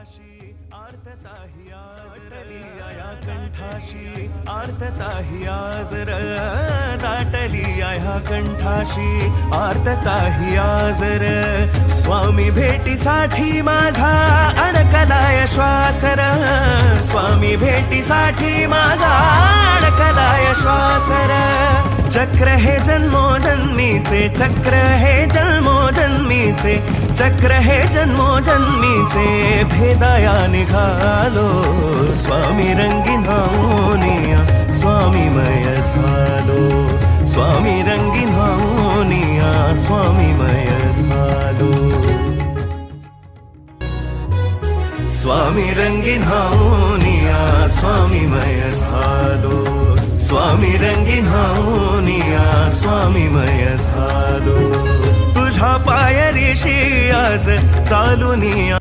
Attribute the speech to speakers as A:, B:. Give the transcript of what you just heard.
A: कंठाशी आर्तताही आज दाटली ह्या कंठाशी आर्तताही आज स्वामी भेटीसाठी माझा अडकलाय श्वास स्वामी भेटीसाठी माझा अडकलाय श्वास चक्र हे जन्मोजन्मीचे चक्र हे जन्मोजन्मीचे चक्र हे जन्मोजन्मीचे भेदाया निघालो स्वामी रंगीन होनिया स्वामीमय झालो स्वामी रंगीन होनिया स्वामीमय झालो स्वामी रंगीन होनिया स्वामीमय झालो स्वामी रंगीन होनिया स्वामीमय झालो तुझ्या पायरीशी आज चालूनिया